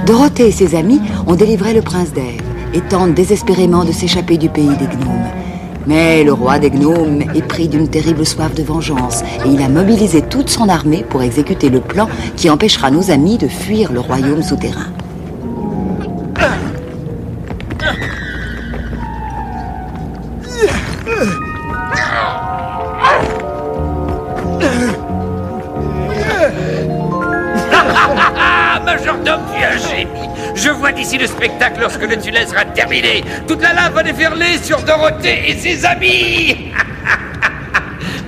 Dorothée et ses amis ont délivré le prince d'Ève et tentent désespérément de s'échapper du pays des gnomes. Mais le roi des gnomes est pris d'une terrible soif de vengeance et il a mobilisé toute son armée pour exécuter le plan qui empêchera nos amis de fuir le royaume souterrain. Majordome, tu es un génie. Je vois d'ici le spectacle lorsque le tunnel sera terminé. Toute la lave va déferler sur Dorothée et ses amis.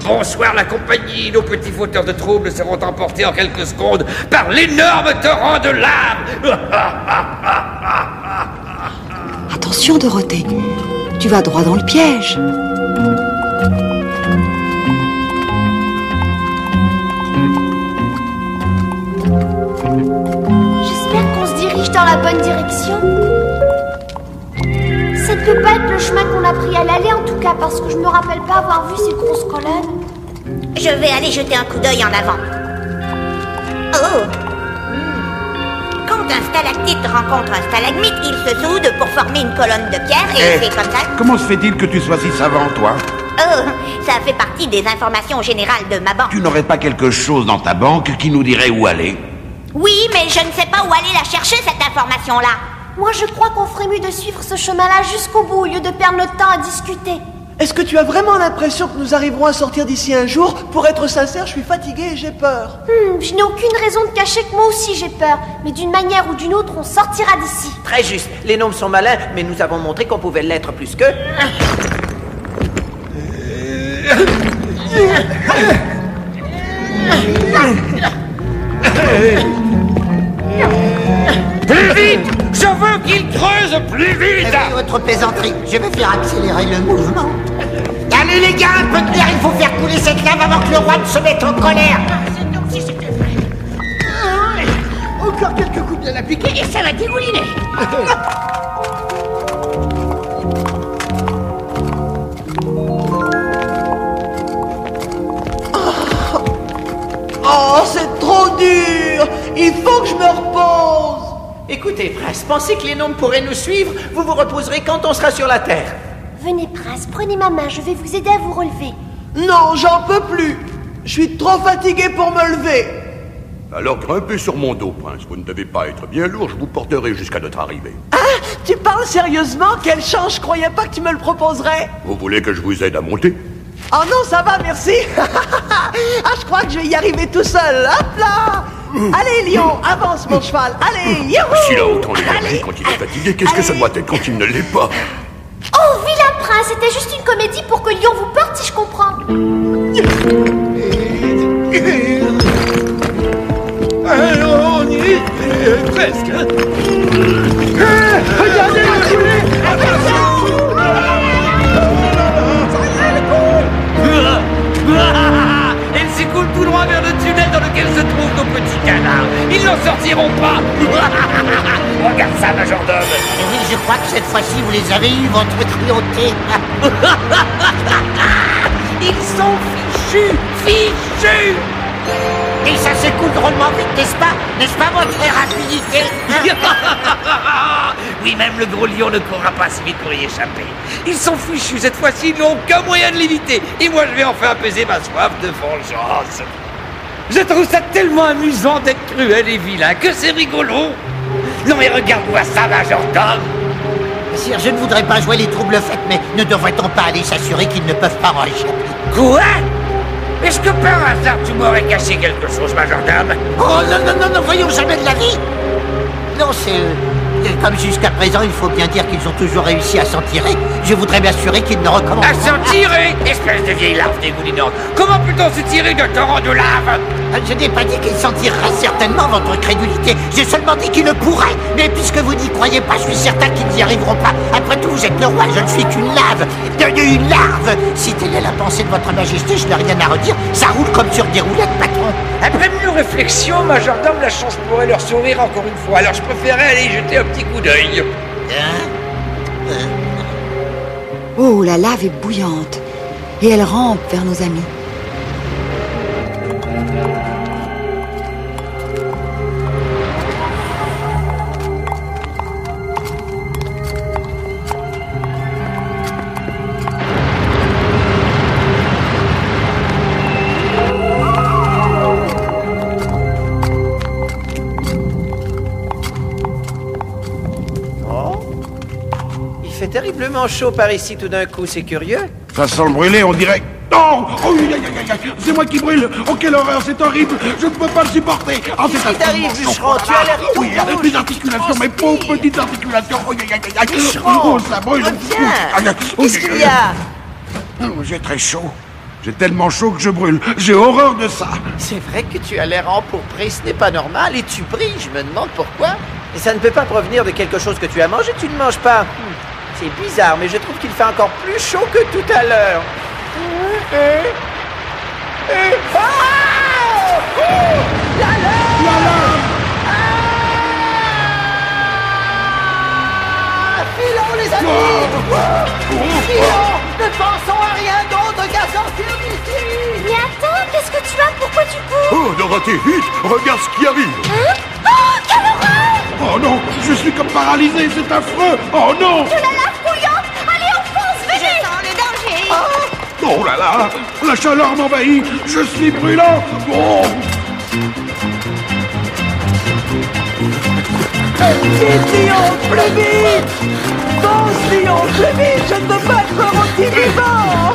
Bonsoir la compagnie. Nos petits fauteurs de troubles seront emportés en quelques secondes par l'énorme torrent de lave. Attention, Dorothée. Tu vas droit dans le piège. Dans la bonne direction. Ça ne peut pas être le chemin qu'on a pris à l'aller en tout cas, parce que je me rappelle pas avoir vu ces grosses colonnes. Je vais aller jeter un coup d'œil en avant. Oh! Quand un stalactite rencontre un stalagmite, ils se soudent pour former une colonne de pierre et c'est comme ça. Comment se fait-il que tu sois si savant, toi? Oh, ça fait partie des informations générales de ma banque. Tu n'aurais pas quelque chose dans ta banque qui nous dirait où aller? Oui, mais je ne sais pas où aller la chercher, cette information-là. Moi, je crois qu'on ferait mieux de suivre ce chemin-là jusqu'au bout, au lieu de perdre notre temps à discuter. Est-ce que tu as vraiment l'impression que nous arriverons à sortir d'ici un jour? Pour être sincère, je suis fatigué et j'ai peur. Je n'ai aucune raison de cacher que moi aussi j'ai peur. Mais d'une manière ou d'une autre, on sortira d'ici. Très juste. Les gnomes sont malins, mais nous avons montré qu'on pouvait l'être plus qu'eux. Plus vite! Je veux qu'il creuse plus vite! Votre plaisanterie, je vais faire accélérer le mouvement. Allez les gars, un peu de l'air, il faut faire couler cette lave avant que le roi ne se mette en colère. Encore quelques coups de la piquer et ça va dégouliner. Oh, c'est trop dur! Il faut que je me repose! Écoutez, Prince, pensez que les gnomes pourraient nous suivre? Vous vous reposerez quand on sera sur la Terre. Venez, Prince, prenez ma main, je vais vous aider à vous relever. Non, j'en peux plus! Je suis trop fatigué pour me lever! Alors grimpez sur mon dos, Prince. Vous ne devez pas être bien lourd, je vous porterai jusqu'à notre arrivée. Ah! Tu parles sérieusement? Quelle chance, je croyais pas que tu me le proposerais! Vous voulez que je vous aide à monter? Oh non, ça va, merci! Ah, je crois que je vais y arriver tout seul! Hop là! Allez, lion, avance mon cheval! Allez, youhou! S'il a autant d'énergie quand il est fatigué, qu'est-ce que ça doit être quand il ne l'est pas? Oh, vilain prince, c'était juste une comédie pour que Lion vous porte, si je comprends. On y est presque. Regardez le poulet! Elle s'écoule tout droit vers le tunnel dans lequel se trouvent nos petits canards. Ils n'en sortiront pas. Regarde ça, majordome. Oui, je crois que cette fois-ci, vous les avez eus, votre cruauté. Ils sont fichus. Et ça s'écoule drôlement vite, n'est-ce pas? N'est-ce pas votre rapidité? Oui, même le gros lion ne courra pas si vite pour y échapper. Ils sont fichus, cette fois-ci, ils n'ont aucun moyen de l'éviter. Et moi, je vais enfin apaiser ma soif de vengeance. Je trouve ça tellement amusant d'être cruel et vilain que c'est rigolo. Non mais regarde-moi ça, majordome. Sire, je ne voudrais pas jouer les troubles faits, mais ne devrait-on pas aller s'assurer qu'ils ne peuvent pas en échapper? Quoi? Est-ce que par hasard tu m'aurais caché quelque chose, majordome? Oh non, voyons jamais de la vie. Non, c'est... Comme jusqu'à présent, il faut bien dire qu'ils ont toujours réussi à s'en tirer. Je voudrais m'assurer qu'ils ne recommencent pas. À s'en tirer? Espèce de vieille larve dégoulinante. Comment peut-on se tirer d'un torrent de lave? Je n'ai pas dit qu'ils s'en tireraient certainement, votre crédulité. J'ai seulement dit qu'ils ne pourraient. Mais puisque vous n'y croyez pas, je suis certain qu'ils n'y arriveront pas. Après tout, vous êtes le roi, je ne suis qu'une lave. Une larve. Si telle est la pensée de votre majesté, je n'ai rien à redire. Ça roule comme sur des roulettes, patron. Après mûre réflexion, majordome, la chance pourrait leur sourire encore une fois. Alors je préférais aller jeter un petit coup d'œil. Oh, la lave est bouillante et elle rampe vers nos amis. terriblement chaud par ici tout d'un coup, c'est curieux. Ça sent le brûler, on dirait... Non! Oh, c'est moi qui brûle! Oh, quelle horreur, c'est horrible! Je ne peux pas le supporter! Oh, c'est Qu'est-ce qui t'arrive, bûcheron? Tu as l'air tout rouge. Mes articulations, mes pauvres petites articulations! Oh, Bûcheron! oh, ça brûle! Reviens! Qu'est-ce qu'il y a? Oh, j'ai très chaud. J'ai tellement chaud que je brûle. J'ai horreur de ça. C'est vrai que tu as l'air empourpré, ce n'est pas normal, et tu brilles, je me demande pourquoi. Et ça ne peut pas provenir de quelque chose que tu as mangé, tu ne manges pas. C'est bizarre, mais je trouve qu'il fait encore plus chaud que tout à l'heure. Filons, les amis! Filons! Ne pensons à rien d'autre qu'à sortir d'ici! Mais attends, qu'est-ce que tu as? Pourquoi tu cours? Oh, Dorothée, vite! Regarde ce qui arrive! Hein? Oh, quelle horreur! Oh non, je suis comme paralysé, c'est affreux. Oh non! De la lave bouillante! Allez, on fonce, Je venez! sens le danger. Oh là là, la chaleur m'envahit. Je suis brûlant. Oh! Vite, Lion, plus vite! Fonce, Lion, plus vite! Je ne veux pas te retirer vivant!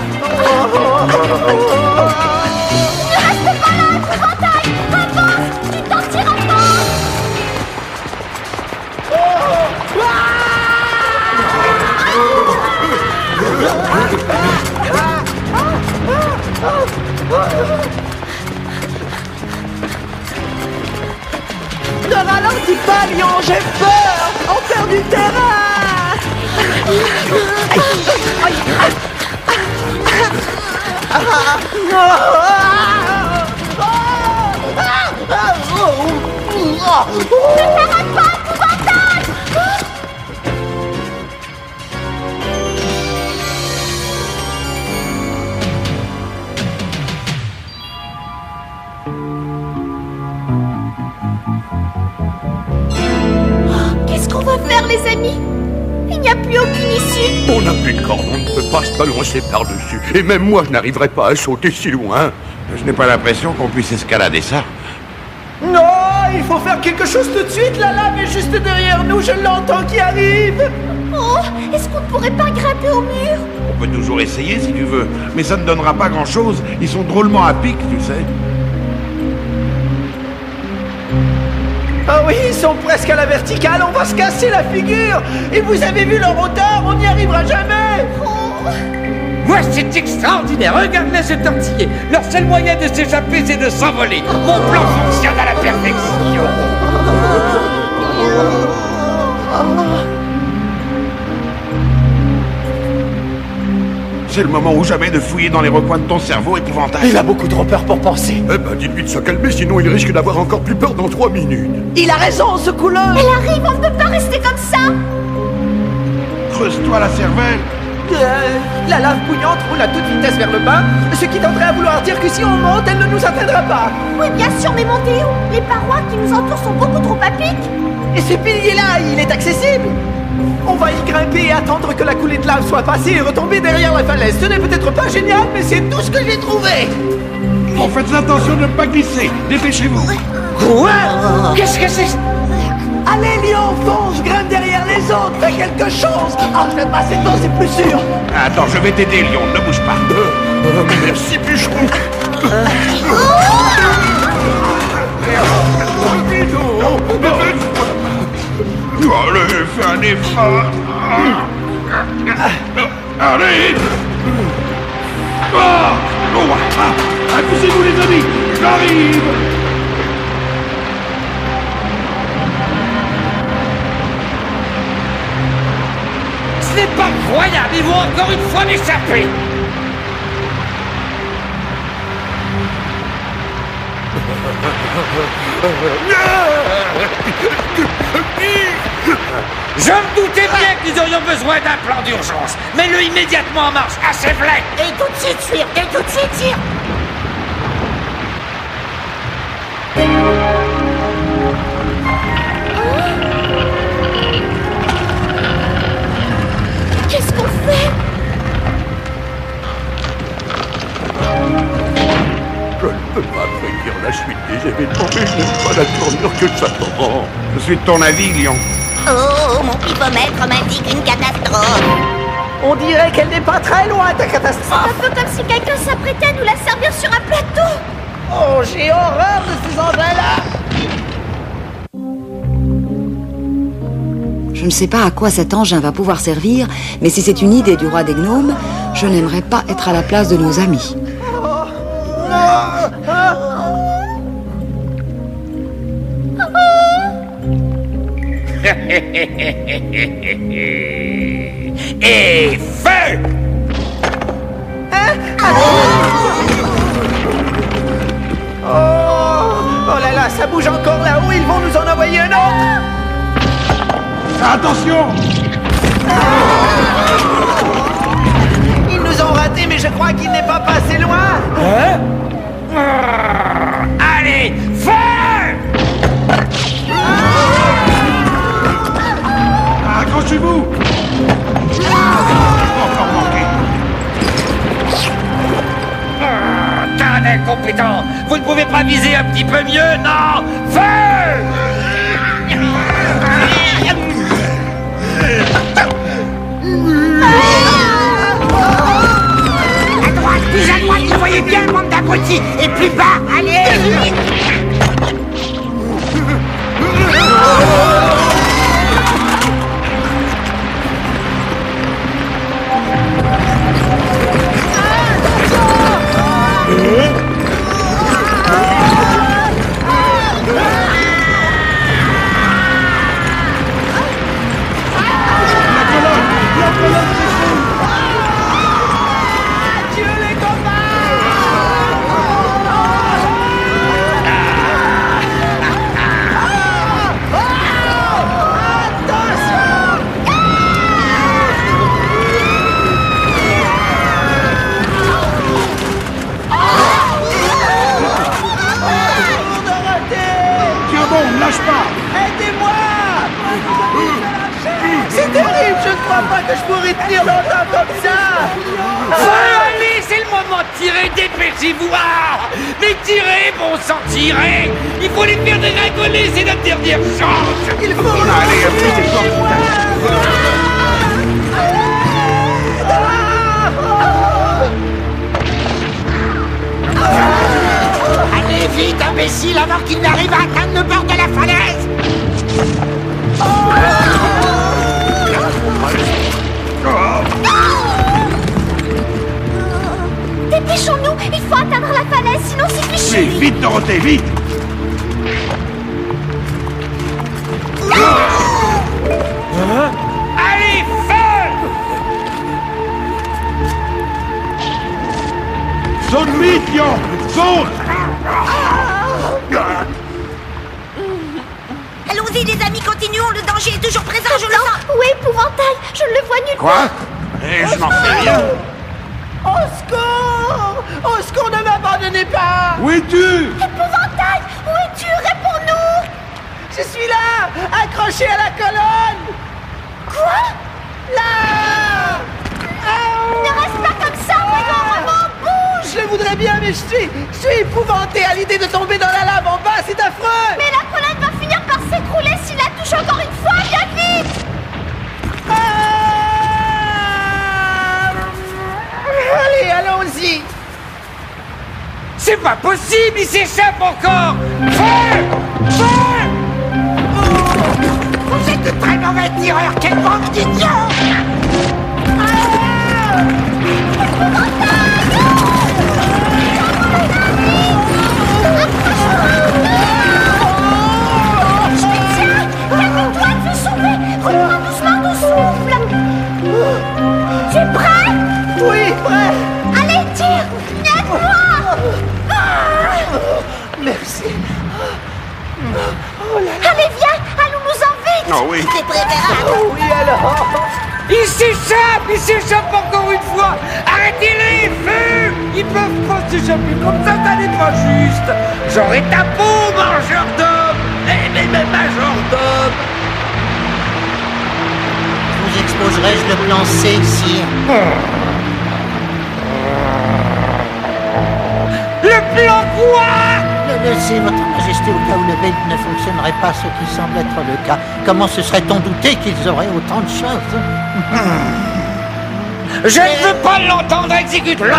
Ne reste pas là, épouvantail! Avance! Tu t'en tireras pas! Ne ralentis pas, Lion, j'ai peur! On perd du terrain! Ne t'arrête pas, épouvantail! Qu'est-ce qu'on va faire, les amis? Il n'y a plus aucune issue. On n'a plus de corde, on ne peut pas se balancer par-dessus. Et même moi, je n'arriverai pas à sauter si loin. Je n'ai pas l'impression qu'on puisse escalader ça. Non, il faut faire quelque chose tout de suite. La lave est juste derrière nous, je l'entends qui arrive. Oh, est-ce qu'on ne pourrait pas grimper au mur? On peut toujours essayer si tu veux, mais ça ne donnera pas grand-chose. Ils sont drôlement à pic, tu sais. Ah oui, ils sont presque à la verticale, on va se casser la figure. Et vous avez vu leur hauteur, on n'y arrivera jamais. Moi, c'est extraordinaire. Regarde-les se tortiller. Leur seul moyen de s'échapper, c'est de s'envoler. Mon plan fonctionne à la perfection. C'est le moment ou jamais de fouiller dans les recoins de ton cerveau, épouvantail. Il a beaucoup trop peur pour penser. Eh ben, dites-lui de se calmer, sinon il risque d'avoir encore plus peur dans 3 minutes. Il a raison, ce couleur. Elle arrive, on ne peut pas rester comme ça. Creuse-toi la cervelle. La lave bouillante roule à toute vitesse vers le bas, ce qui tendrait à vouloir dire que si on monte, elle ne nous atteindra pas. Oui, bien sûr, mais montez où? Les parois qui nous entourent sont beaucoup trop à pic. Et ce pilier-là, il est accessible. On va y grimper et attendre que la coulée de lave soit passée et retomber derrière la falaise. Ce n'est peut-être pas génial, mais c'est tout ce que j'ai trouvé. Bon, faites attention de ne pas glisser. Dépêchez-vous. Quoi? Qu'est-ce que c'est? Allez, Lion, fonce, grimpe derrière les autres, fais quelque chose. Ah, je vais passer devant, c'est plus sûr. Attends, je vais t'aider, Lion. Ne bouge pas. Merci, bûcheron. Allez, fais un effort. Allez. Accusez-vous, les amis. J'arrive. Ce n'est pas croyable. Ils vont encore une fois m'échapper. Je me doutais bien que nous aurions besoin d'un plan d'urgence. Mets-le immédiatement en marche. Achève-le. Et tout de suite, Sire, et tout de suite, Sire. Qu'est-ce qu'on fait? Je ne peux pas prédire la suite des événements, mais je n'aime pas la tournure que ça prend. Je suis de ton avis, Lion. Oh, mon pifomètre m'indique une catastrophe. On dirait qu'elle n'est pas très loin, ta C'est catastrophe. un peu comme si quelqu'un s'apprêtait à nous la servir sur un plateau. Oh, j'ai horreur de ces engins-là. Je ne sais pas à quoi cet engin va pouvoir servir, mais si c'est une idée du roi des gnomes, je n'aimerais pas être à la place de nos amis. Et feu! Oh là là, ça bouge encore là-haut, ils vont nous en envoyer un autre. Attention! Ils nous ont ratés, mais je crois qu'il n'est pas passé loin. Hein? Allez, feu! Accrochez-vous! Encore manqué! T'es un incompétent! Vous ne pouvez pas viser un petit peu mieux, non? Feu! À droite, plus à droite, vous voyez bien le monde d'abrutis. Et plus bas, allez. Tiens bon, ne lâche pas! Aidez-moi! C'est terrible, je ne crois pas que je pourrais tenir longtemps comme ça! Feu, allez, c'est le moment de tirer, dépêchez-vous! Ah, mais tirez, bon sang, tirez! Il faut les faire dégringoler, c'est notre dernière chance! Il faut... Allez, après, c'est fort! Allez vite, imbécile, avant qu'il n'arrive à atteindre le bord de la falaise. Dépêchons-nous, il faut atteindre la falaise, sinon c'est fichu. Vite, vite, Dorothée, vite! Allez, feu! Saute vite, Yon! Saute! Allons-y, les amis, continuons. Le danger est toujours présent, je le sens. Où est épouvantail? Je ne le vois nulle Quoi? Eh, je n'en sais rien! Au secours! Au secours, ne m'abandonnez pas! Où es-tu? Épouvantail, où es-tu? Réponds-nous. Je suis là! Accroché à la colonne! Quoi? Là! Ne reste pas comme ça, voyons, maman, bouge. Je voudrais bien, mais je suis épouvanté à l'idée de tomber dans la lave en bas, c'est affreux! Mais la colonne va finir par s'écrouler s'il la touche encore une fois, viens vite. Allez, allons-y! C'est pas possible, il s'échappe encore! Feu! Feu! Vous êtes de très mauvais tireurs, quelle bande d'idiots. Calme-toi, je vais sauver. Reprends doucement ton souffle. Tu es prêt? Oui, prêt! Allez, tire. Aide-moi. Merci. Allez, viens, allons-nous-en vite. Oh oui! C'est préférable. Oh oui, alors! Il s'échappe encore une fois! Arrêtez-les, feu! Ils peuvent pas s'échapper comme ça n'est pas juste! J'aurai ta peau, mangeur d'hommes! Mais majordome! Vous exposerai-je le plan C, sire? Le plan quoi? Laissez votre majesté au cas où le bait ne fonctionnerait pas, ce qui semble être le cas. Comment se serait-on douté qu'ils auraient autant de choses? Je ne veux pas l'entendre, exécute-le!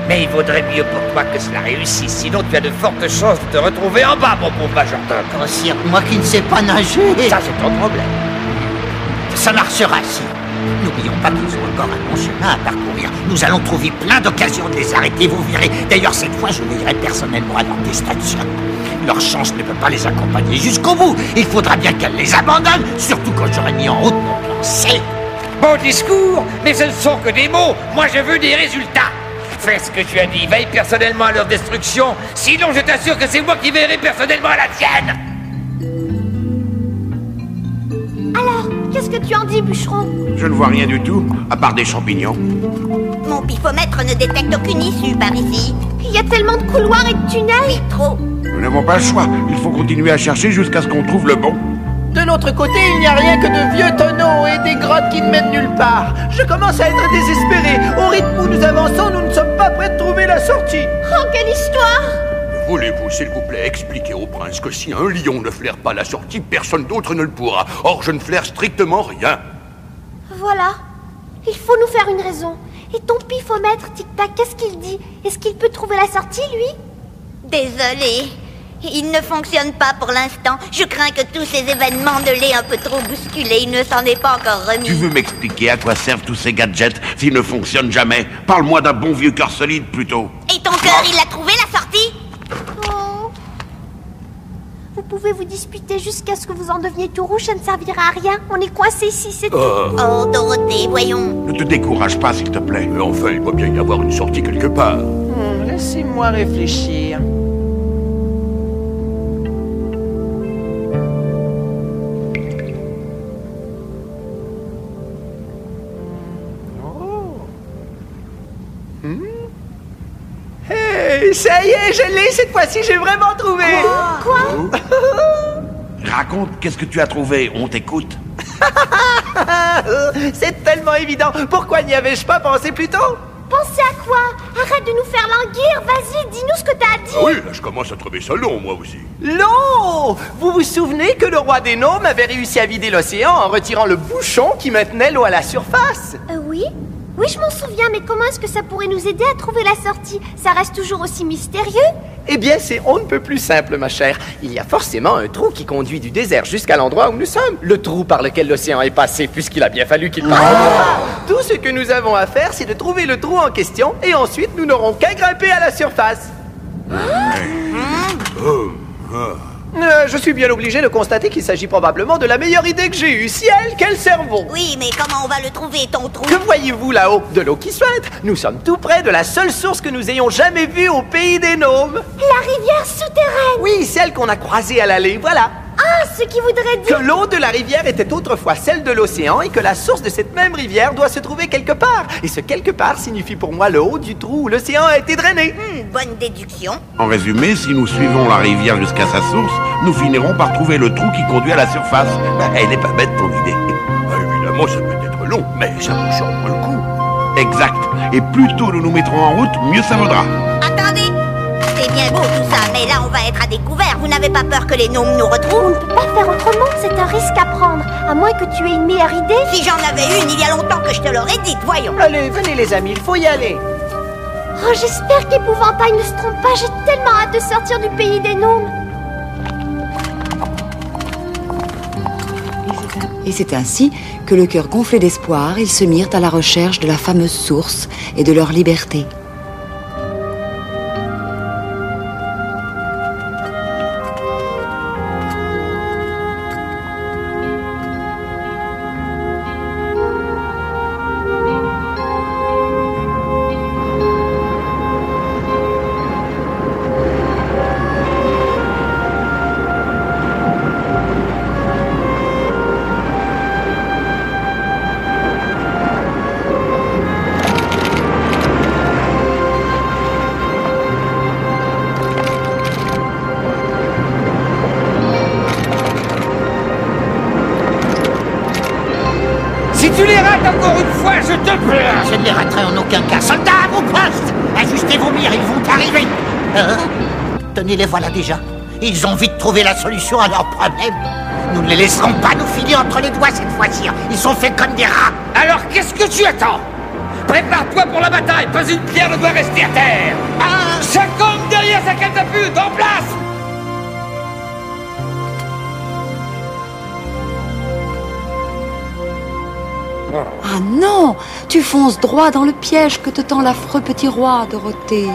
Mais il vaudrait mieux pour toi que cela réussisse, sinon tu as de fortes chances de te retrouver en bas, mon pauvre Majordome. Oh, sire, moi qui ne sais pas nager. Ça, c'est ton problème. Ça marchera, si. N'oublions pas qu'ils ont encore un long chemin à parcourir. Nous allons trouver plein d'occasions de les arrêter, vous verrez. D'ailleurs, cette fois, je veillerai personnellement à leur destination. Leur chance ne peut pas les accompagner jusqu'au bout. Il faudra bien qu'elles les abandonnent, surtout quand j'aurai mis en route mon plan C. Bon discours, mais ce ne sont que des mots. Moi, je veux des résultats. Fais ce que tu as dit, veille personnellement à leur destruction. Sinon, je t'assure que c'est moi qui veillerai personnellement à la tienne. Alors, qu'est-ce que tu en dis, bûcheron? Je ne vois rien du tout, à part des champignons. Mon pifomètre ne détecte aucune issue par ici. Il y a tellement de couloirs et de tunnels. Oui, trop. Nous n'avons pas le choix. Il faut continuer à chercher jusqu'à ce qu'on trouve le bon. De l'autre côté, il n'y a rien que de vieux tonneaux et des grottes qui ne mènent nulle part. Je commence à être désespéré. Au rythme où nous avançons, nous ne sommes pas prêts de trouver la sortie. Oh, quelle histoire! Voulez-vous, s'il vous plaît, expliquer au prince que si un lion ne flaire pas la sortie, personne d'autre ne le pourra. Or, je ne flaire strictement rien. Voilà. Il faut nous faire une raison. Et ton pifomètre, tic-tac, qu'est-ce qu'il dit? Est-ce qu'il peut trouver la sortie, lui? Désolée. Il ne fonctionne pas pour l'instant. Je crains que tous ces événements ne l'aient un peu trop bousculé. Il ne s'en est pas encore remis. Tu veux m'expliquer à quoi servent tous ces gadgets s'ils ne fonctionnent jamais? Parle-moi d'un bon vieux cœur solide, plutôt. Et ton cœur, il a trouvé la sortie? Oh. Vous pouvez vous disputer jusqu'à ce que vous en deveniez tout rouge, ça ne servira à rien. On est coincés ici, c'est tout. Oh, Dorothée, voyons. Ne te décourage pas, s'il te plaît. Mais enfin, il doit bien y avoir une sortie quelque part. Laissez-moi réfléchir. Hey, ça y est, je l'ai cette fois-ci, j'ai vraiment trouvé. Quoi? Raconte, qu'est-ce que tu as trouvé? On t'écoute. C'est tellement évident. Pourquoi n'y avais-je pas pensé plus tôt? Pensez à quoi? Arrête de nous faire languir. Vas-y, dis-nous ce que t'as dit. Ah oui, là, je commence à trouver ça long, moi aussi. L'eau! Vous vous souvenez que le roi des gnomes avait réussi à vider l'océan en retirant le bouchon qui maintenait l'eau à la surface? Oui? Oui, je m'en souviens, mais comment est-ce que ça pourrait nous aider à trouver la sortie? Ça reste toujours aussi mystérieux. Eh bien, c'est on ne peut plus simple, ma chère. Il y a forcément un trou qui conduit du désert jusqu'à l'endroit où nous sommes. Le trou par lequel l'océan est passé, puisqu'il a bien fallu qu'il passe. Tout ce que nous avons à faire, c'est de trouver le trou en question, et ensuite nous n'aurons qu'à grimper à la surface. Je suis bien obligé de constater qu'il s'agit probablement de la meilleure idée que j'ai eue. Ciel, quel cerveau! Oui, mais comment on va le trouver, ton trou? Que voyez-vous là-haut? De l'eau qui suinte. Nous sommes tout près de la seule source que nous ayons jamais vue au pays des gnomes. La rivière souterraine. Oui, celle qu'on a croisée à l'allée, voilà. Ah, ce qui voudrait dire... Que l'eau de la rivière était autrefois celle de l'océan et que la source de cette même rivière doit se trouver quelque part. Et ce quelque part signifie pour moi le haut du trou où l'océan a été drainé. Bonne déduction. En résumé, si nous suivons la rivière jusqu'à sa source, nous finirons par trouver le trou qui conduit à la surface. Elle n'est pas bête, ton idée. Ah, évidemment, ça peut être long, mais ça vaut sûrement le coup. Exact. Et plus tôt nous nous mettrons en route, mieux ça vaudra. Attendez. C'est bien beau tout ça, mais là on va être à découvert. Vous n'avez pas peur que les gnomes nous On retrouvent? ne peut pas faire autrement, c'est un risque à prendre. À moins que tu aies une meilleure idée. Si j'en avais une, il y a longtemps que je te l'aurais dite, voyons. Allez, venez les amis, il faut y aller. Oh, j'espère qu'Épouvantail ne se trompe pas. J'ai tellement hâte de sortir du pays des gnomes. Et c'est ainsi que, le cœur gonflé d'espoir, ils se mirent à la recherche de la fameuse source et de leur liberté. Si tu les rates encore une fois, je te plains. Je ne les raterai en aucun cas. Soldats, à vos postes! Ajustez vos mires, ils vont arriver. Tenez, les voilà déjà. Ils ont vite trouvé la solution à leur problème. Nous ne les laisserons pas nous filer entre les doigts cette fois-ci. Ils sont faits comme des rats. Alors qu'est-ce que tu attends? Prépare-toi pour la bataille, pas une pierre ne doit rester à terre. Chaque homme derrière sa catapulte, en place! Ah non! Tu fonces droit dans le piège que te tend l'affreux petit roi, Dorothée.